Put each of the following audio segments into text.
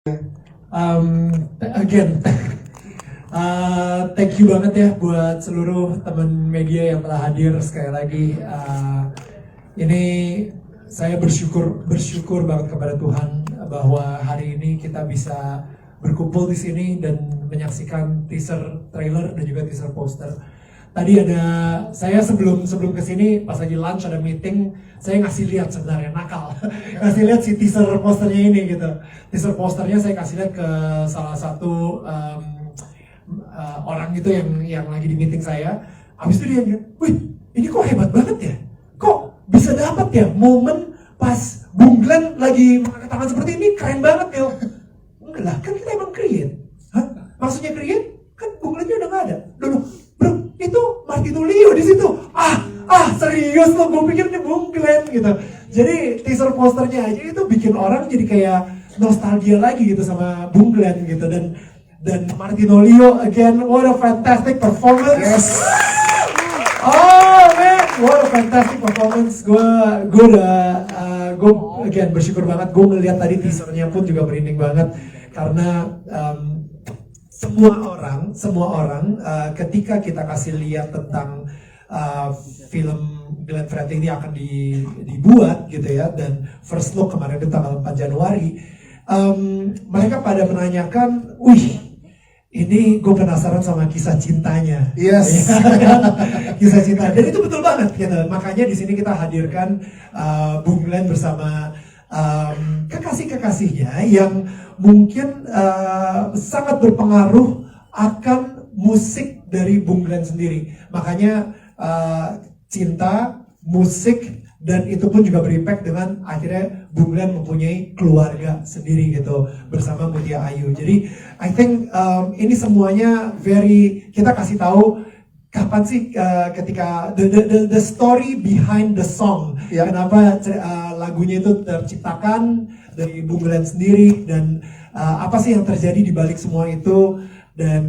Again, thank you banget ya buat seluruh teman media yang telah hadir sekali lagi. Ini saya bersyukur banget kepada Tuhan bahwa hari ini kita bisa berkumpul di sini dan menyaksikan teaser trailer dan juga teaser poster. Tadi ada saya sebelum kesini pas lagi lunch ada meeting, saya ngasih lihat sebenarnya nakal, ngasih lihat si teaser posternya ini gitu. Teaser posternya saya kasih lihat ke salah satu orang gitu yang lagi di meeting saya. Habis itu dia bilang, wih ini kok hebat banget ya, kok bisa dapat ya momen pas Bung Glenn lagi mengangkat tangan seperti ini, keren banget ya. Enggak lah, kan kita emang create. Hah? Maksudnya create? Kan Bung Glenn-nya udah gak ada. Loh, bro, itu Martino Leo di situ. Serius loh, gue pikir ini Bung Glenn gitu. Jadi teaser posternya aja itu bikin orang jadi kayak nostalgia lagi gitu sama Bung Glenn gitu. Dan Martino Leo, again, what a fantastic performance. Yes. Oh man, what a fantastic performance. Gue again bersyukur banget. Gue ngeliat tadi teasernya pun juga merinding banget karena semua orang ketika kita kasih lihat tentang film Glenn Fredly ini akan dibuat gitu ya, dan first look kemarin itu tanggal 4 Januari, mereka pada menanyakan, wih ini gue penasaran sama kisah cintanya. Yes. Kisah cinta, dan itu betul banget gitu. Makanya di sini kita hadirkan Bung Glenn bersama kekasih-kekasihnya yang mungkin sangat berpengaruh akan musik dari Bung Glenn sendiri. Makanya cinta, musik, dan itu pun juga berimpact dengan akhirnya Bung Glenn mempunyai keluarga sendiri gitu bersama Mutia Ayu. Jadi I think ini semuanya kita kasih tahu kapan sih ketika the story behind the song. Yeah. Kenapa lagunya itu terciptakan dari Bung Glenn sendiri, dan apa sih yang terjadi di balik semua itu. Dan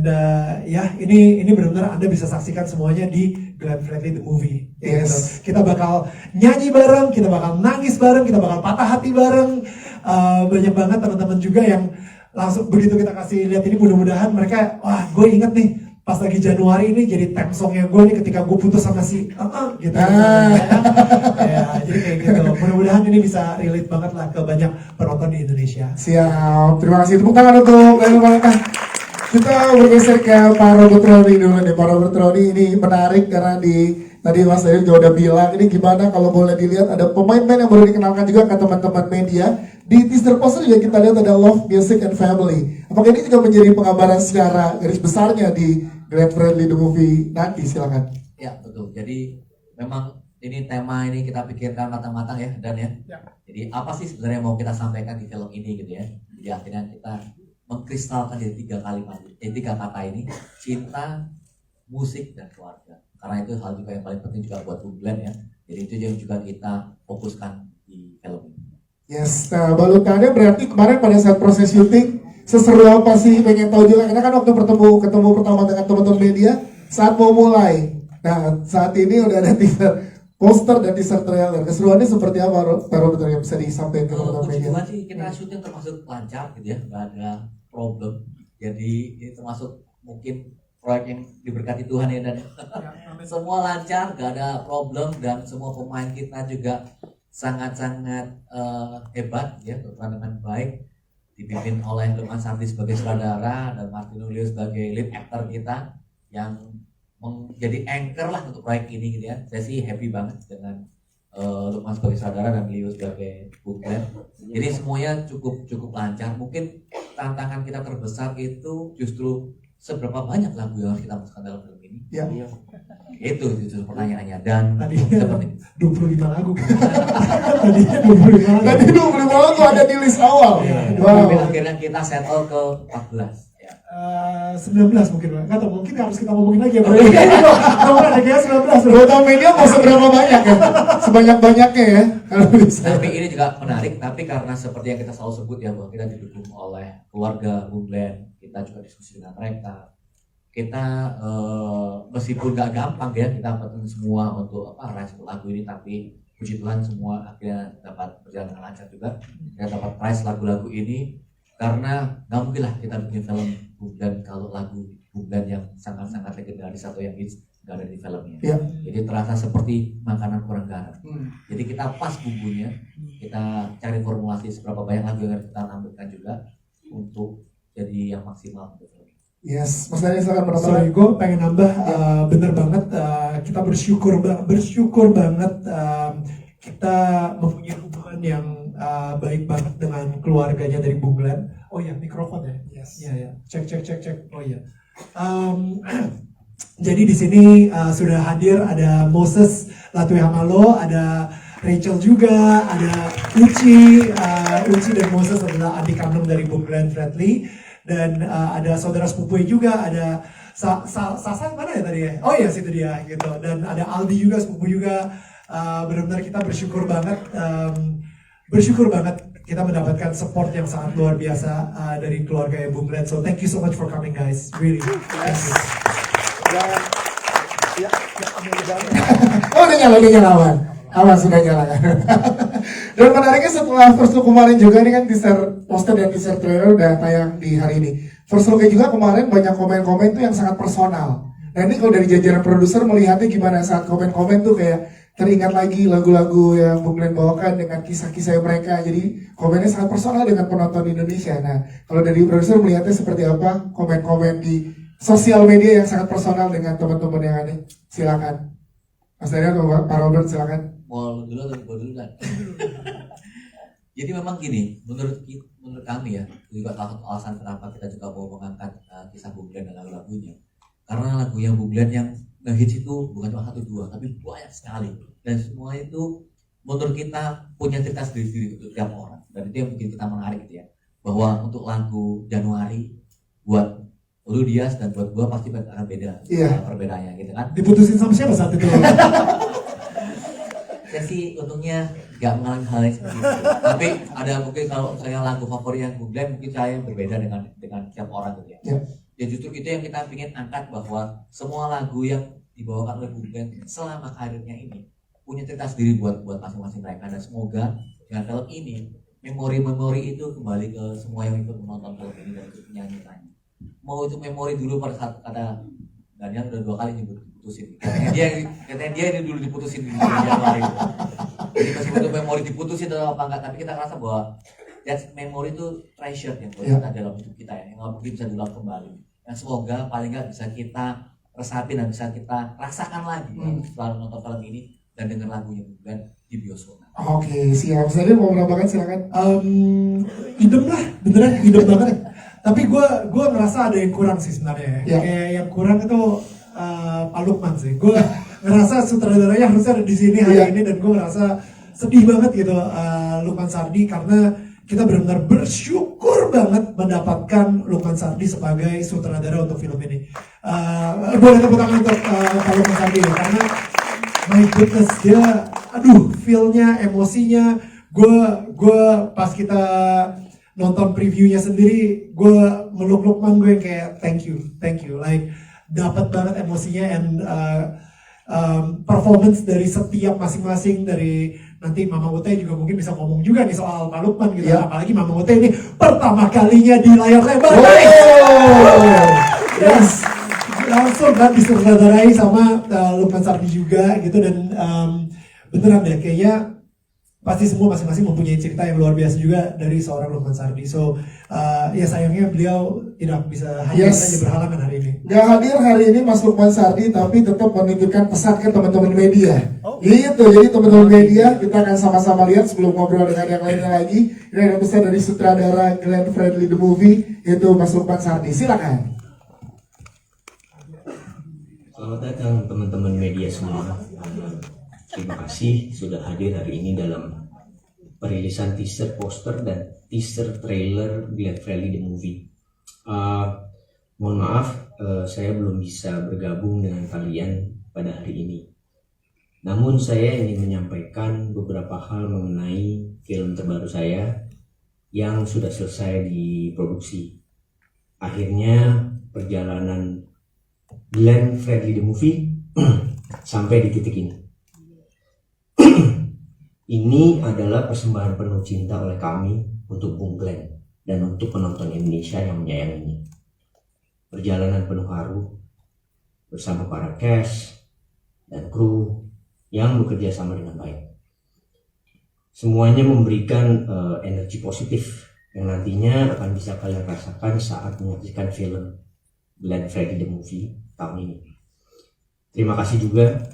ya ini benar-benar Anda bisa saksikan semuanya di Glenn Fredly the Movie. Yes. Gitu. Kita bakal nyanyi bareng, kita bakal nangis bareng, kita bakal patah hati bareng. Banyak banget teman-teman juga yang langsung begitu kita kasih lihat ini, mudah-mudahan mereka, wah gue inget nih pas lagi Januari ini jadi theme songnya gue nih ketika gue putus sama si gitu. Ya, jadi kayak gitu. Mudah-mudahan ini bisa relate banget lah ke banyak penonton di Indonesia. Siap, terima kasih. Tepuk tangan untuk Glenn Fredly. Kita bergeser ke Pak Robert Roni dulu nih. Pak Robert Roni ini menarik karena tadi Mas David juga udah bilang, ini gimana kalau boleh dilihat ada pemain-pemain yang baru dikenalkan juga ke teman-teman media. Di teaser poster juga kita lihat ada Love, Music, and Family. Apakah ini juga menjadi penggambaran secara garis besarnya di Glenn Fredly the Movie nanti? Silakan. Ya betul. Jadi memang ini tema ini kita pikirkan matang-matang ya, Dan ya. Jadi apa sih sebenarnya mau kita sampaikan di film ini gitu ya. Jadi akhirnya kita mengkristalkan jadi tiga kata ini: cinta, musik, dan keluarga. Karena itu hal juga yang paling penting juga buat Bung Glenn ya. Jadi itu yang juga kita fokuskan di film ini. Yes, nah balutannya berarti kemarin pada saat proses syuting seseru apa sih, pengen tahu juga karena kan waktu ketemu pertama dengan teman-teman media saat mau mulai. Nah saat ini udah ada teaser poster dan teaser trailer. Keseruannya seperti apa, Pak Robert, yang bisa disampaikan ke teman-teman media? Puji sih kita syuting termasuk lancar gitu ya, nggak ada problem. Jadi ini termasuk mungkin proyek yang diberkati Tuhan ya, Dan. Semua lancar, nggak ada problem, dan semua pemain kita juga sangat-sangat hebat ya, berperan dengan baik, dipimpin oleh Lukman Sardi sebagai sutradara dan Martino Leo sebagai lead actor kita yang menjadi anchor lah untuk proyek ini gitu ya. Saya sih happy banget dengan Lukman sebagai sutradara dan Leo sebagai Bung Glenn. Jadi semuanya cukup lancar. Mungkin tantangan kita terbesar itu justru seberapa banyak lagu yang harus kita masukkan dalam film ini. Ya. Itu justru pertanyaannya. Dan Tadi seperti 25 lagu. Tadi 25 lagu. Tadi 25 lagu ada di list awal. Tapi akhirnya kita settle ke 14. 19 mungkin, nggak tahu, mungkin harus kita ngomongin lagi ya bro. Ada kayak 19. Buat tahu media mau seberapa banyak ya? Sebanyak-banyaknya ya. Kalau bisa. Tapi ini juga menarik, tapi karena seperti yang kita selalu sebut ya, bahwa kita didukung oleh keluarga Bung Glenn, kita juga diskusi dengan mereka. Kita meskipun gak gampang ya, kita dapetin semua untuk raise lagu ini, tapi puji Tuhan semua akhirnya dapat berjalan dengan lancar juga. Kita dapat prize lagu-lagu ini karena nggak mungkin lah kita bikin film Bunglan kalau lagu Bunglan yang sangat-sangat legendaris atau yang hits nggak ada di filmnya. Iya. Jadi terasa seperti makanan kurang garam. Jadi kita pas bumbunya, kita cari formulasi seberapa banyak lagu yang harus kita tampilkan juga untuk jadi yang maksimal untuk film. Yes, Mas Daniel silakan menambah. Sorry, gue pengen nambah, bener banget, kita bersyukur banget kita mempunyai hubungan yang baik banget dengan keluarganya dari Bunglan. Oh ya, mikrofon ya? Yes. Iya, ya. Cek. Oh iya. Jadi di sini sudah hadir ada Moses Latwe Hamalo, ada Rachel juga, ada Uci dan Moses adalah adik kandung dari Bunglan Fredly, dan ada saudara sepupu juga, ada Sasa mana ya tadi ya? Oh iya, situ dia gitu. Dan ada Aldi juga, sepupu juga. Benar-benar kita bersyukur banget kita mendapatkan support yang sangat luar biasa dari keluarga Bunglan. So thank you so much for coming guys, really. Thank you. Oh udah nyala aman sudah nyala kan. Dan menariknya setelah First Look kemarin juga ini kan teaser poster dan teaser trailer udah tayang di hari ini. First Look juga kemarin banyak komen-komen tuh yang sangat personal. Nah ini kalau dari jajaran produser melihatnya gimana saat komen-komen tuh kayak teringat lagi lagu-lagu yang Bunglan bawakan dengan kisah-kisah mereka. Jadi komennya sangat personal dengan penonton Indonesia. Nah kalau dari produser melihatnya seperti apa komen-komen di sosial media yang sangat personal dengan teman-teman yang ada? Silakan. Mas Daniel atau Pak Robert silakan. Mau dulu atau gue dulu kan? Jadi memang gini, menurut kami ya, juga salah satu alasan kenapa kita juga mau mengangkat kisah Bunglan dan lagu-lagunya. Karena lagu yang Bunglan yang ngehits itu bukan cuma 1-2, tapi banyak sekali. Dan semua itu menurut kita punya cerita sendiri-sendiri untuk tiap orang. Dan itu yang bikin kita menarik gitu ya. Bahwa untuk lagu Januari buat Lu Dias dan buat gua pasti akan beda. Iya. Perbedaannya gitu kan. Diputusin sama siapa saat itu? Saya sih untungnya nggak mengalami hal yang seperti itu. Tapi ada mungkin kalau misalnya lagu favorit yang Bunglan mungkin saya berbeda dengan tiap orang gitu ya. Iya. Ya justru itu yang kita ingin angkat bahwa semua lagu yang dibawakan oleh Bunglan selama karirnya ini punya cerita sendiri buat masing-masing mereka, dan semoga dengan film ini memori-memori itu kembali ke semua yang ikut menonton film ini dan ikut menyanyikannya. Mau itu memori dulu pada saat kata Daniel udah 2 kali nyebut diputusin. Katanya dia ini dulu diputusin di Januari. Jadi meskipun itu memori diputusin atau apa enggak, tapi kita ngerasa bahwa memori itu treasure yang buat kita dalam hidup kita ya, yang nggak mungkin bisa diulang kembali. Yang semoga paling nggak bisa kita resapi dan bisa kita rasakan lagi setelah menonton film ini dan dengan lagunya Bunglan di bioskop. Oke, siap. Saya mau menambahkan silakan. Idem lah, beneran idem banget. Tapi gue ngerasa ada yang kurang sih sebenarnya. Ya. Kayak yang kurang itu Pak Lukman sih. Gue ngerasa sutradaranya harusnya ada di sini hari ini, dan gue ngerasa sedih banget gitu Lukman Sardi, karena kita benar-benar bersyukur banget mendapatkan Lukman Sardi sebagai sutradara untuk film ini. Boleh tepuk tangan untuk Pak Lukman Sardi ya, karena my goodness dia, aduh, feel-nya, emosinya, gue pas kita nonton previewnya sendiri, gue meluk Lukman, gue kayak thank you, like dapat banget emosinya, and performance dari setiap masing-masing, dari nanti Mama Ute juga mungkin bisa ngomong juga nih soal Pak Lukman gitu, apalagi Mama Ute ini pertama kalinya di layar lebar, yes, langsung kan disutradarai sama Lukman Sardi juga gitu, dan beneran deh kayaknya pasti semua masing-masing mempunyai cerita yang luar biasa juga dari seorang Lukman Sardi. So ya sayangnya beliau tidak bisa hadir saja, berhalangan hari ini. Gak hadir hari ini Mas Lukman Sardi, tapi tetap menitipkan pesan ke teman-teman media. Gitu, jadi teman-teman media kita akan sama-sama lihat sebelum ngobrol dengan yang lainnya lagi. Ini ada pesan dari sutradara Glenn Fredly The Movie, yaitu Mas Lukman Sardi. Silakan. Selamat datang teman-teman media semua. Terima kasih sudah hadir hari ini dalam perilisan teaser poster dan teaser trailer Glenn Fredly The Movie. Mohon maaf, saya belum bisa bergabung dengan kalian pada hari ini. Namun saya ingin menyampaikan beberapa hal mengenai film terbaru saya yang sudah selesai diproduksi. Akhirnya perjalanan Glenn Fredly The Movie sampai di titik ini. Ini adalah persembahan penuh cinta oleh kami untuk Bung Glenn dan untuk penonton Indonesia yang menyayanginya. Perjalanan penuh haru bersama para cast dan kru yang bekerja sama dengan baik. Semuanya memberikan energi positif yang nantinya akan bisa kalian rasakan saat menyaksikan film Glenn Fredly The Movie tahun ini. Terima kasih juga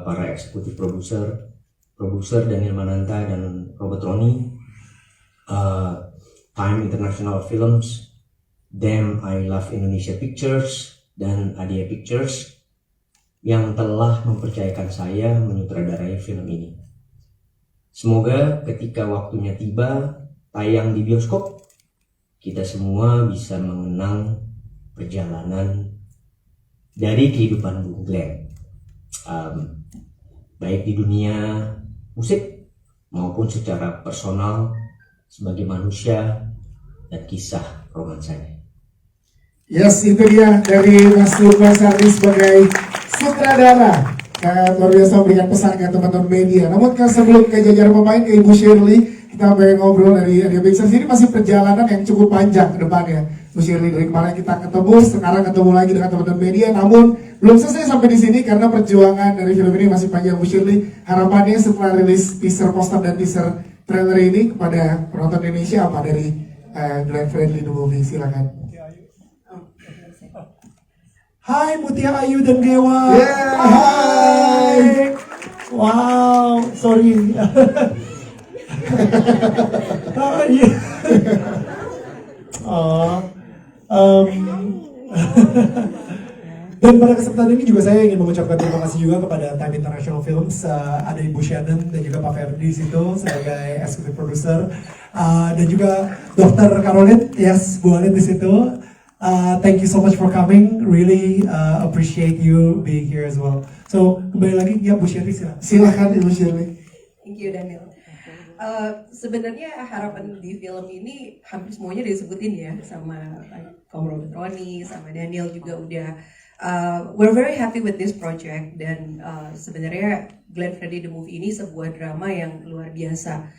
para eksekutif produser Daniel Mananta dan Robert Roni, Time International Films, Them I Love Indonesia Pictures, dan Adia Pictures yang telah mempercayakan saya menyutradarai film ini. Semoga ketika waktunya tiba tayang di bioskop, kita semua bisa mengenang perjalanan dari kehidupan Bung Glenn, baik di dunia musik maupun secara personal sebagai manusia dan kisah romansanya. Yes, itu dia dari Mas Lukman Sardi sebagai sutradara. Luar biasa memberikan pesan ke teman-teman media. Namun sebelum ke jajaran pemain, ke Ibu Shirley, kita pengen ngobrol dari Adia Pictures. Ini masih perjalanan yang cukup panjang ke depannya. Bu Shirley, dari kemarin kita ketemu, sekarang ketemu lagi dengan teman-teman media. Namun belum selesai sampai di sini karena perjuangan dari film ini masih panjang. Bu Shirley, harapannya setelah rilis teaser poster dan teaser trailer ini kepada penonton Indonesia apa dari Glenn Fredly The Movie? Silakan. Hai Mutia Ayu dan Dewa. Yeah, Hai. Wow, sorry. Hai. Dan pada kesempatan ini juga saya ingin mengucapkan terima kasih juga kepada Time International Films, ada Ibu Shannon dan juga Pak Ferdi di situ sebagai executive producer, dan juga Dr. Caroline, yes, Bu Alit di situ. Thank you so much for coming. Really appreciate you being here as well. So kembali lagi ya Bu Shirley, Silakan Ibu Shirley. Thank you Daniel. Sebenarnya harapan di film ini hampir semuanya disebutin ya sama Kom Robert Roni, sama Daniel juga udah. We're very happy with this project dan sebenarnya Glenn Fredly The Movie ini sebuah drama yang luar biasa.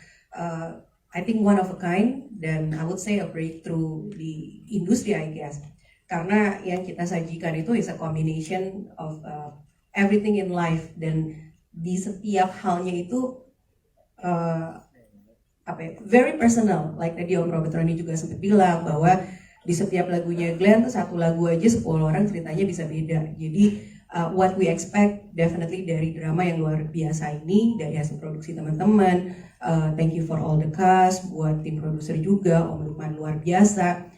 I think one of a kind dan I would say a breakthrough di industri I guess. Karena yang kita sajikan itu is a combination of everything in life dan di setiap halnya itu very personal. Like tadi Om Robert Roni juga sempat bilang bahwa di setiap lagunya Glenn satu lagu aja 10 orang ceritanya bisa beda. Jadi what we expect definitely dari drama yang luar biasa ini dari hasil produksi teman-teman. Thank you for all the cast, buat tim produser juga, Om Lukman luar biasa.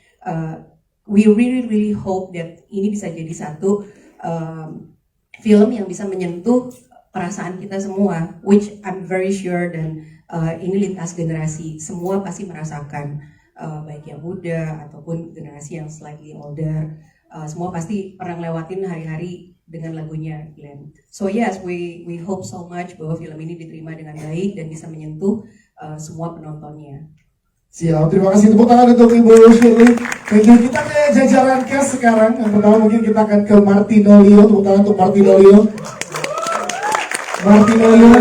We really hope that ini bisa jadi satu film yang bisa menyentuh perasaan kita semua, which I'm very sure dan ini lintas generasi, semua pasti merasakan, baik yang muda ataupun generasi yang slightly older, semua pasti pernah lewatin hari-hari dengan lagunya Glenn. So yes, we hope so much bahwa film ini diterima dengan baik dan bisa menyentuh semua penontonnya. Siap, terima kasih, tepuk tangan untuk Ibu Shirley. Thank you. Kita ke jajaran cast sekarang. Yang pertama mungkin kita akan ke Martino Leo. Tepuk tangan untuk Martino Leo. Martino Leo.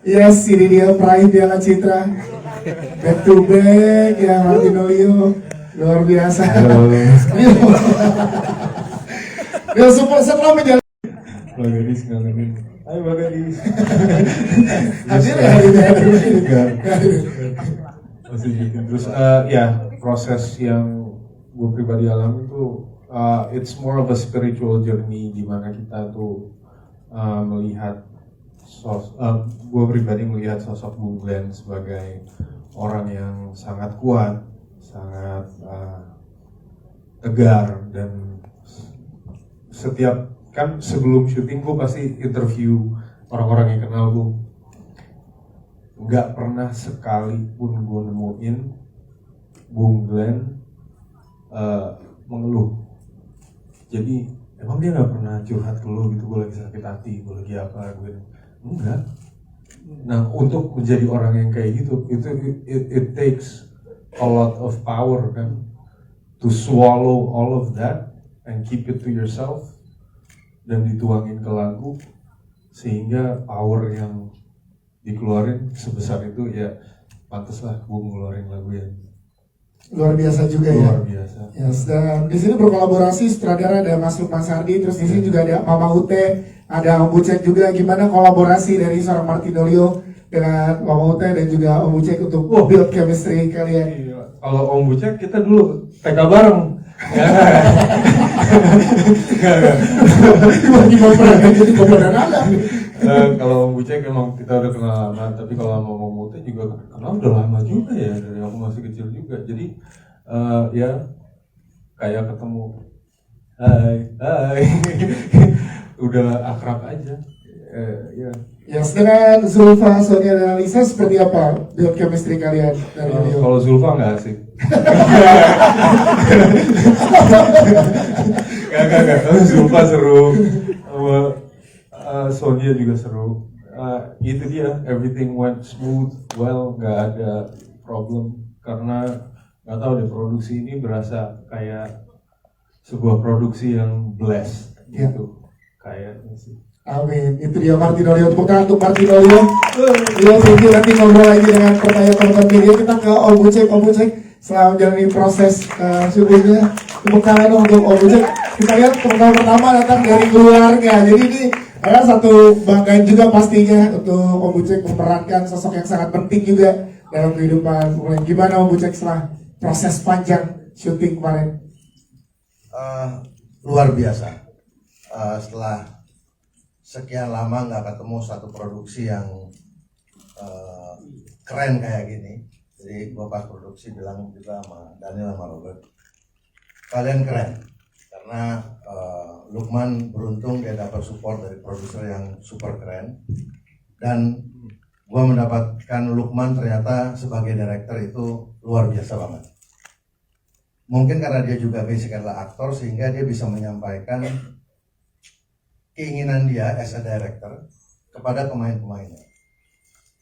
Yes, ini dia peraih Piala Citra. Back to back ya Martino Leo. Luar biasa. Dia setelah menjalani. Gadis ngalamin. Ayo Mbak Gadis. Hadir ya hari ini. Masih gitu. Terus ya proses yang gue pribadi alami itu it's more of a spiritual journey di mana kita tuh melihat gue pribadi melihat sosok Bung Glenn sebagai orang yang sangat kuat, sangat tegar, dan setiap kan sebelum syuting gue pasti interview orang-orang yang kenal gue. Nggak pernah sekalipun gue nemuin Bung Glenn mengeluh. Jadi emang dia nggak pernah curhat ke lo gitu, gue lagi sakit hati, gue lagi apa, gue enggak. Nah, untuk menjadi orang yang kayak gitu, it takes a lot of power kan, to swallow all of that and keep it to yourself dan dituangin ke lagu sehingga power yang dikeluarin sebesar itu ya pantes lah gue ngeluarin lagu yang Luar biasa juga ya. luar biasa. Yes, dan di sini berkolaborasi sutradara ada Mas Lukman Sardi, terus di sini juga ada Mama Ute, ada Om Bucek juga. Gimana kolaborasi dari seorang Martinolio dengan Mama Ute dan juga Om Bucek untuk build chemistry kalian? Iya. Kalau Om Bucek kita dulu TK bareng. Tiba-tiba berangkat jadi komandan alam. Kalau Om Bucek emang kita udah kenal lama, tapi kalau sama Om Ute juga kenal udah lama juga ya, dari aku masih kecil juga. Jadi ya kayak ketemu, hai, udah akrab aja. Ya. Yes, dengan Zulfa, Sonia, dan Lisa seperti apa build chemistry kalian dari Rio? Kalau Zulfa nggak asik. Gak. Zulfa seru, sama Sonia juga seru. Itu dia, everything went smooth, well, nggak ada problem karena nggak tahu deh, produksi ini berasa kayak sebuah produksi yang blessed gitu, kayaknya sih. Amin. Itu dia Martinolio. Tepuk tangan untuk Martinolio. Iya, thank nanti ngobrol lagi dengan pertanyaan teman-teman media. Kita ke Om Bucek. Om Bucek setelah menjalani proses syutingnya, tepuk tangan dong untuk Om Bucek. Kita lihat teman pertama datang dari keluarga. Jadi ini adalah satu banggaan juga pastinya untuk Om Bucek memerankan sosok yang sangat penting juga dalam kehidupan. Gimana Om Bucek setelah proses panjang syuting kemarin? Luar biasa. Setelah sekian lama nggak ketemu satu produksi yang keren kayak gini. Jadi gua pas produksi bilang juga sama Daniel sama Robert, kalian keren karena Lukman beruntung dia dapat support dari produser yang super keren, dan gua mendapatkan Lukman ternyata sebagai director itu luar biasa banget. Mungkin karena dia juga basic adalah aktor sehingga dia bisa menyampaikan keinginan dia as a director kepada pemain-pemainnya.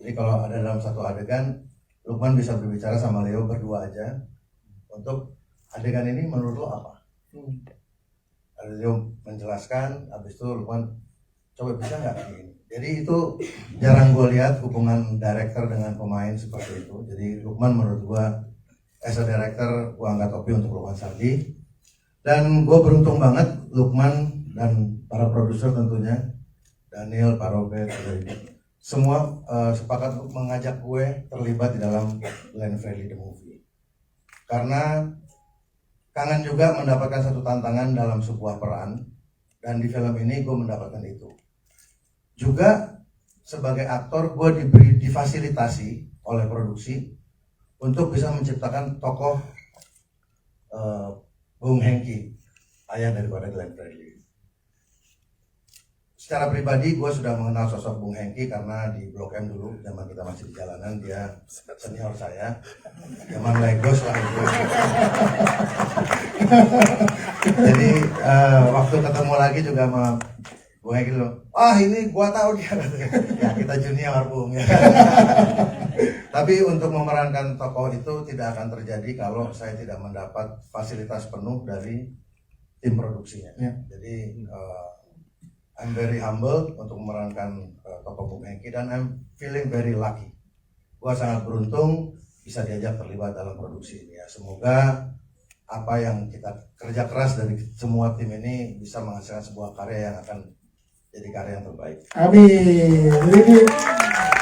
Jadi kalau ada dalam satu adegan, Lukman bisa berbicara sama Leo berdua aja untuk adegan ini menurut lo apa? Leo menjelaskan, habis itu Lukman coba bisa nggak begini. Jadi itu jarang gue lihat hubungan director dengan pemain seperti itu. Jadi Lukman menurut gue as a director, gue angkat topi untuk Lukman Sardi. Dan gue beruntung banget Lukman dan para produser tentunya, Daniel, Pak Robert, semua sepakat untuk mengajak gue terlibat di dalam Glenn Fredly The Movie. Karena kangen juga mendapatkan satu tantangan dalam sebuah peran, dan di film ini gue mendapatkan itu. Juga sebagai aktor gue difasilitasi oleh produksi untuk bisa menciptakan tokoh Bung Hengki, ayah daripada Glenn Fredly. Secara pribadi gue sudah mengenal sosok Bung Hengki karena di Blok M dulu, zaman kita masih di jalanan, dia senior saya, zaman Legos lah itu. Jadi waktu ketemu lagi juga sama Bung Hengki dulu, ini gue tahu dia, ya kita junior Bung ya. Tapi untuk memerankan tokoh itu tidak akan terjadi kalau saya tidak mendapat fasilitas penuh dari tim produksinya. Jadi I'm very humble untuk memerankan tokoh Bung Hengki, dan I'm feeling very lucky. Gua sangat beruntung bisa diajak terlibat dalam produksi ini. Ya, semoga apa yang kita kerja keras dari semua tim ini bisa menghasilkan sebuah karya yang akan jadi karya yang terbaik. Amin. Jadi ini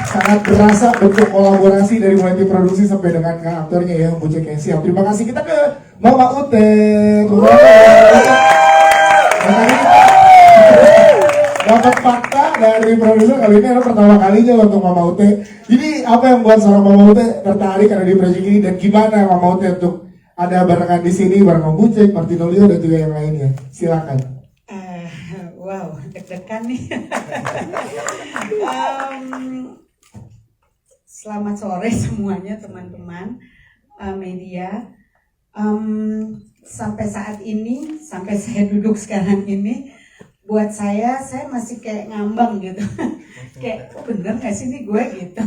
sangat berasa bentuk kolaborasi dari mulai tim produksi sampai dengan ke aktornya ya, Bucek yang siap. Terima kasih. Kita ke Mama Ute. Dapat fakta dari produser kali ini adalah pertama kalinya untuk Mama Ute. Jadi apa yang membuat seorang Mama Ute tertarik ada di proyek ini, dan gimana Mama Ute untuk ada barengan di sini bareng Om Bucek, Martinolio, dan juga yang lainnya? Silakan. Wow, deg-degan nih. Selamat sore semuanya teman-teman media. Sampai saat ini, sampai saya duduk sekarang ini, buat saya masih kayak ngambang gitu. Kayak bener gak sih ini gue gitu.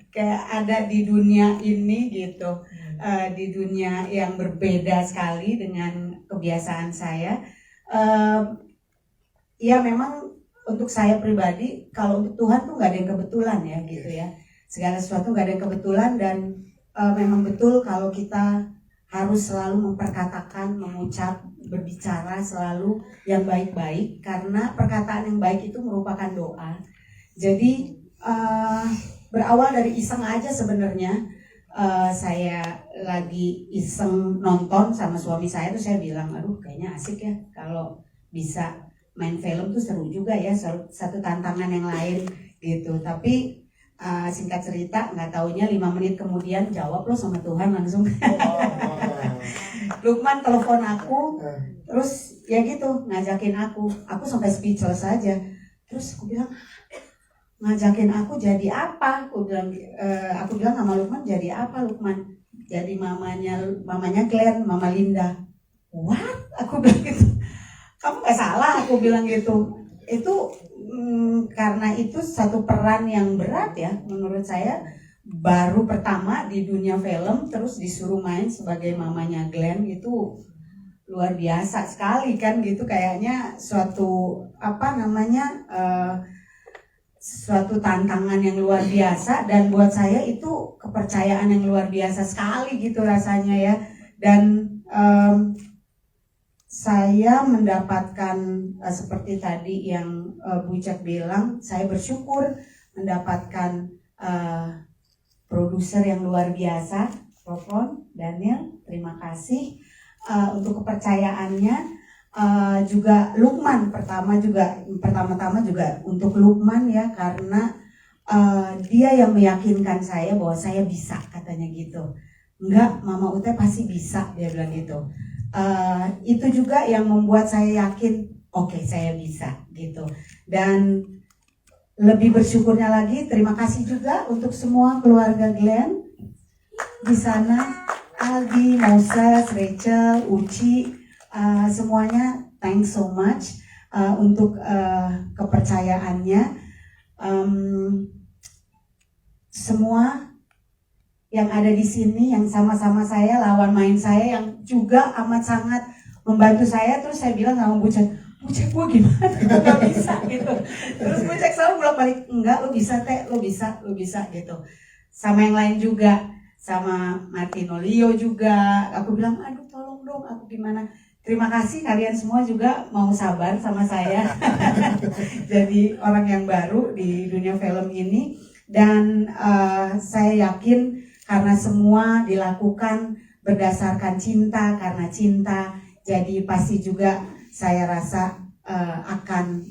Kayak ada di dunia ini gitu. Di dunia yang berbeda sekali dengan kebiasaan saya. Ya memang untuk saya pribadi, kalau untuk Tuhan tuh gak ada yang kebetulan ya gitu ya. segala sesuatu nggak ada yang kebetulan, dan memang betul kalau kita harus selalu memperkatakan, mengucap, berbicara selalu yang baik-baik, karena perkataan yang baik itu merupakan doa. Jadi berawal dari iseng aja sebenarnya. Saya lagi iseng nonton sama suami saya, tuh saya bilang, aduh kayaknya asik ya kalau bisa main film tuh, seru juga ya, satu tantangan yang lain gitu. Tapi singkat cerita, nggak taunya 5 menit kemudian jawab loh sama Tuhan langsung. Lukman telepon aku, terus ya gitu ngajakin aku sampai speechless aja. Terus aku bilang, ngajakin aku jadi apa? Aku bilang sama Lukman, jadi apa Lukman? Jadi mamanya Glenn, Mama Linda. What? Aku bilang gitu. Kamu nggak salah, aku bilang gitu. Itu karena itu satu peran yang berat ya menurut saya, baru pertama di dunia film terus disuruh main sebagai mamanya Glenn, itu luar biasa sekali kan gitu, kayaknya suatu suatu tantangan yang luar biasa, dan buat saya itu kepercayaan yang luar biasa sekali gitu rasanya ya. Dan saya mendapatkan seperti tadi yang Bu Cek bilang, saya bersyukur mendapatkan produser yang luar biasa, Rofon, Daniel, terima kasih untuk kepercayaannya. Juga Lukman pertama-tama juga untuk Lukman ya, karena dia yang meyakinkan saya bahwa saya bisa, katanya gitu. Enggak, Mama Ute pasti bisa, dia bilang gitu. Itu juga yang membuat saya yakin, oke, saya bisa gitu. Dan lebih bersyukurnya lagi, terima kasih juga untuk semua keluarga Glenn di sana, Aldi, Moses, Rachel, Uci, semuanya thanks so much untuk kepercayaannya. Semua yang ada di sini, yang sama-sama saya, lawan main saya, yang juga amat sangat membantu saya. Terus saya bilang sama Bu Cek gue gimana? Gue gak bisa gitu. Terus Bu Cek selalu bilang balik, enggak, lo bisa Teh, lo bisa gitu. Sama yang lain juga, sama Martino Leo juga. Aku bilang, aduh tolong dong, aku gimana? Terima kasih kalian semua juga mau sabar sama saya. Jadi orang yang baru di dunia film ini. Dan saya yakin karena semua dilakukan berdasarkan cinta, karena cinta, jadi pasti juga saya rasa akan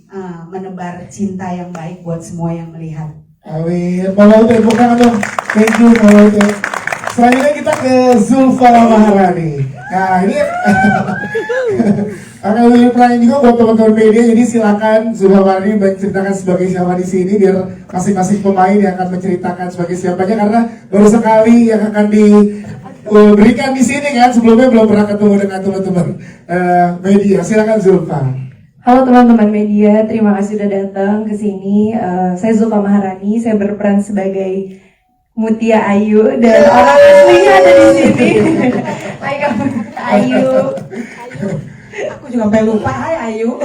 menebar cinta yang baik buat semua yang melihat. Amin. Mama Ute, tepuk tangan dong. Thank you Mama Ute. Selanjutnya kita ke Zulfa Maharani. Nah ini akan lebih pelayan juga buat teman-teman media, jadi silakan Zulfa Maharani menceritakan sebagai siapa di sini, biar masing-masing pemain yang akan menceritakan sebagai siapanya, karena baru sekali yang akan diberikan di sini kan, sebelumnya belum pernah ketemu dengan teman-teman media. Silakan Zulfa. Halo teman-teman media, terima kasih sudah datang ke sini. Saya Zulfa Maharani, saya berperan sebagai Mutia Ayu dan orang aslinya ada di sini. Hai kamu, Ayu. Aku juga sampai lupa, hai Ayu.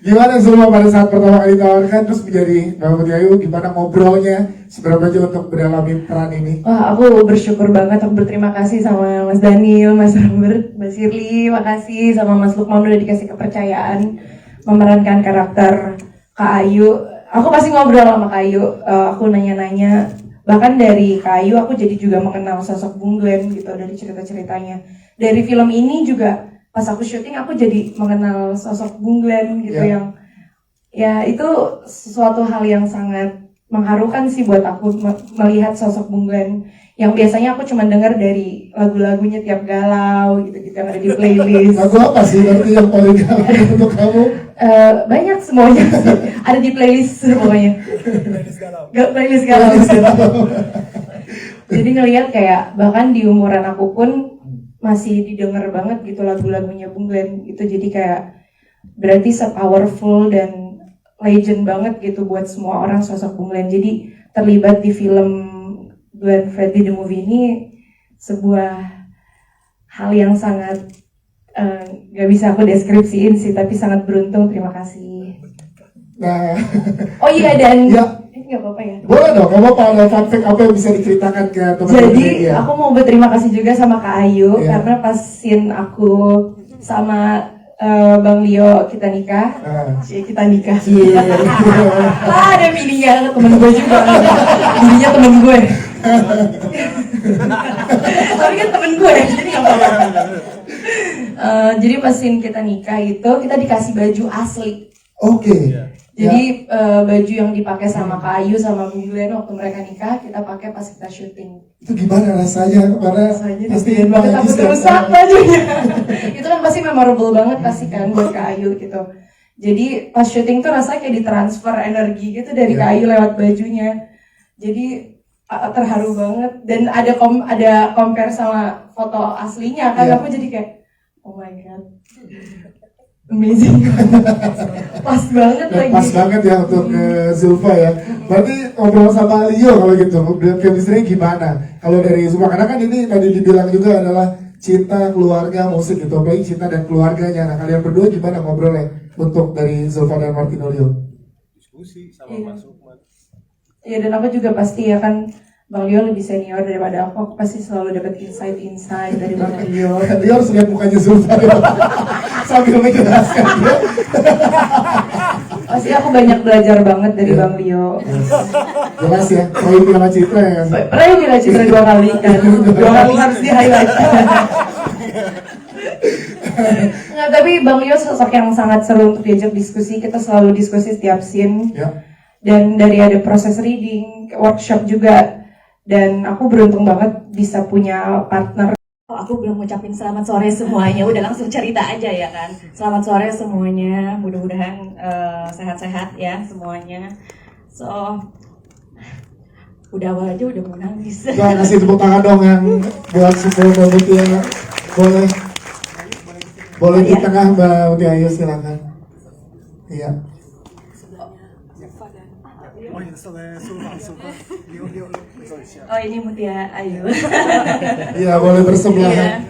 Gimana Zulfa pada saat pertama kali ditawarkan terus menjadi Mbak Mutia Ayu, gimana ngobrolnya, seberapa jauh untuk mendalami peran ini? Wah, aku bersyukur banget, aku berterima kasih sama Mas Daniel, Mas Robert, Mbak Shirley, makasih sama Mas Lukman udah dikasih kepercayaan memerankan karakter Kak Ayu. Aku pasti ngobrol sama Kak Ayu, aku nanya-nanya, bahkan dari Kak Ayu aku jadi juga mengenal sosok Bung Glenn gitu dari cerita-ceritanya. Dari film ini juga pas aku syuting aku jadi mengenal sosok Bung Glenn gitu, yang ya itu sesuatu hal yang sangat mengharukan sih buat aku melihat sosok Bung Glenn yang biasanya aku cuma dengar dari lagu-lagunya tiap galau gitu-gitu yang ada di playlist. Lagu apa sih nanti yang paling galau untuk kamu? Banyak semuanya ada di playlist pokoknya. Playlist galau. Jadi ngelihat kayak bahkan di umuran aku pun masih didengar banget gitu lagu-lagunya Bung Glenn itu, jadi kayak berarti se-powerful dan legend banget gitu buat semua orang sosok Bung Glenn. Jadi terlibat di film Glenn Fredly the Movie ini sebuah hal yang sangat gak bisa aku deskripsiin sih, tapi sangat beruntung. Terima kasih. Nah, oh iya, dan nggak apa-apa ya? Boleh dong, kamu ada fun fact apa yang bisa diceritakan ke teman-teman Jadi media? aku mau berterima kasih juga sama Kak Ayu Iya. karena pas scene aku sama Bang Leo kita nikah. Kita nikah. Iya. Ada bininya, temen gue juga. Bininya temen gue. Tapi kan temen gue, jadi nggak apa-apa. Jadi pas scene kita nikah itu kita dikasih baju asli. Oke. Jadi baju yang dipakai sama Kak Ayu sama Bung Glenn waktu mereka nikah kita pakai pas kita syuting. Itu gimana rasanya? Karena Rasanya pasti deg-degan banget lagi takut setiap rusak kali- bajunya. Itu kan pasti memorable banget pasti kan buat Kak Ayu gitu. Jadi pas syuting tuh rasanya kayak ditransfer energi gitu dari Iya. Kak Ayu lewat bajunya. Jadi terharu banget dan ada compare sama foto aslinya kan Iya. aku jadi kayak oh my god. Amazing. Pas banget Ya, lagi. pas banget ya untuk Zulfa ya. Berarti ngobrol sama Leo kalau gitu, chemistry gimana? Kalau dari Zulfa, karena kan ini tadi dibilang juga adalah cinta, keluarga, musik gitu. Apalagi cinta dan keluarganya. Nah kalian berdua gimana ngobrolnya untuk dari Zulfa dan Martino Leo? Diskusi sama Iya. Mas Lukman. Iya dan aku juga pasti ya kan Bang Leo lebih senior daripada aku pasti selalu dapat insight dari Bang Leo. Leo harus lihat mukanya Zulfa ya. Sambil menjelaskan ya. Pasti aku banyak belajar banget dari Bang Leo. Jelas ya, poin Piala Citra ya. Pernah Piala Citra 2 kali kan, 2 kali harus di highlight. Nggak, tapi Bang Leo sosok yang sangat seru untuk diajak diskusi. Kita selalu diskusi setiap scene. Ya. Dan dari ada proses reading, workshop juga. Dan aku beruntung banget bisa punya partner. Aku belum ngucapin selamat sore semuanya, udah langsung cerita aja ya kan. Selamat sore semuanya, mudah-mudahan sehat-sehat ya semuanya. So, udah awal aja udah mau nangis. Kita kasih tepuk tangan dong yang buat support Mbak Mutia. Boleh. Boleh di tengah Mbak Mutia, ayo silakan. Iya. Oh ini Mutia Ayu. Iya, boleh bersebelahan.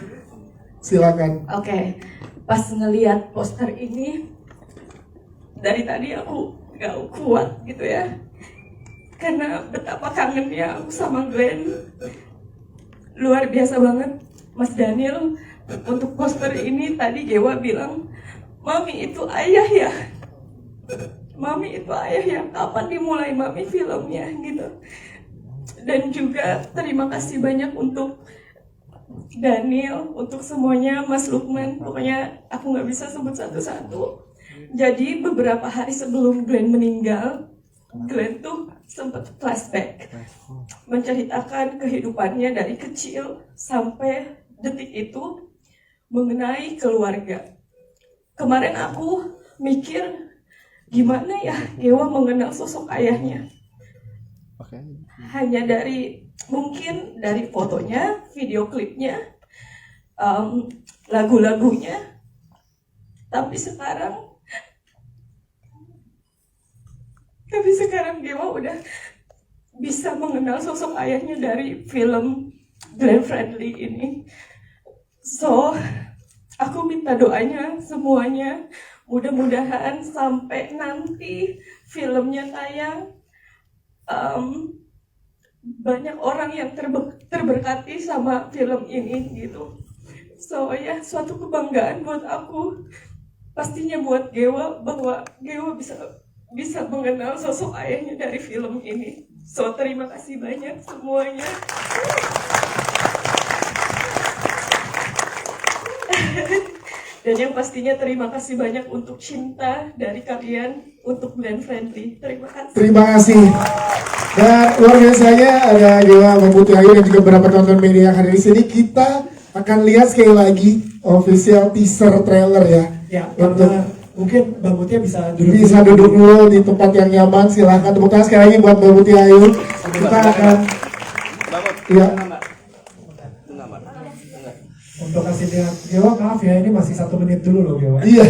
Silakan. Oke, pas ngelihat poster ini dari tadi aku gak kuat gitu ya, karena betapa kangennya aku sama Glenn. Luar biasa banget, Mas Daniel. Untuk poster ini tadi Dewa bilang, Mami itu ayah ya. Mami itu ayah ya. Kapan dimulai Mami filmnya gitu. Dan juga terima kasih banyak untuk Daniel, untuk semuanya, Mas Lukman. Pokoknya aku nggak bisa sebut satu-satu. Jadi beberapa hari sebelum Glenn meninggal, Glenn tuh sempat flashback, menceritakan kehidupannya dari kecil sampai detik itu mengenai keluarga. Kemarin aku mikir gimana ya Dewa mengenal sosok ayahnya. Hanya dari mungkin dari fotonya, video klipnya, lagu-lagunya. Tapi sekarang Dewa udah bisa mengenal sosok ayahnya dari film Glenn Fredly ini. So, aku minta doanya semuanya, mudah-mudahan sampai nanti filmnya tayang, banyak orang yang terberkati sama film ini gitu. So ya, suatu kebanggaan buat aku, pastinya buat Dewa, bahwa Dewa bisa mengenal sosok ayahnya dari film ini. So terima kasih banyak semuanya. Dan yang pastinya terima kasih banyak untuk cinta dari kalian untuk Glenn Fredly. Terima kasih. Terima kasih. Dan luar biasanya ada Dewa, Mbak Mutia Ayu dan juga beberapa teman-teman media yang hadir di sini. Kita akan lihat sekali lagi official teaser trailer ya. Ya, Untuk karena mungkin Mbak Mutia bisa duduk. bisa duduk dulu di tempat yang nyaman. Silahkan tepuk tangan sekali lagi buat Mbak Mutia Ayu. Kita akan ya. Untuk kasih lihat Dewa, maaf ya, ini masih 1 menit dulu loh Dewa. Iya.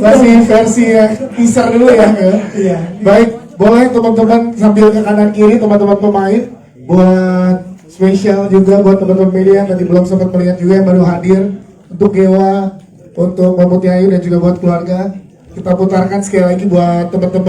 Masih versi ya, teaser dulu ya. Iya. Baik, boleh teman-teman sambil ke kanan kiri teman-teman pemain buat spesial juga buat teman-teman media yang tadi belum sempat melihat juga yang baru hadir, untuk Dewa, untuk Mbak Mutia Ayu dan juga buat keluarga. Kita putarkan sekali lagi buat teman-teman.